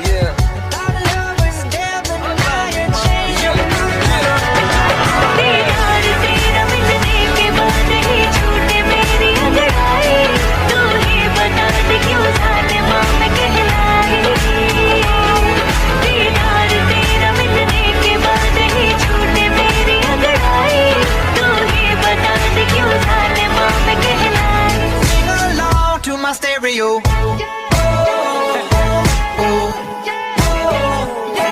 Yeah. दीदार तेरा मिलने के बाद ही छूटे मेरी अंगड़ाई, तू ही बता दे क्यों जाने माँ मैं कहलाई। दीदार तेरा मिलने के बाद ही छूटे मेरी अंगड़ाई, तू ही बता दे क्यों जाने माँ मैं कहलाई। Sing along to my stereo.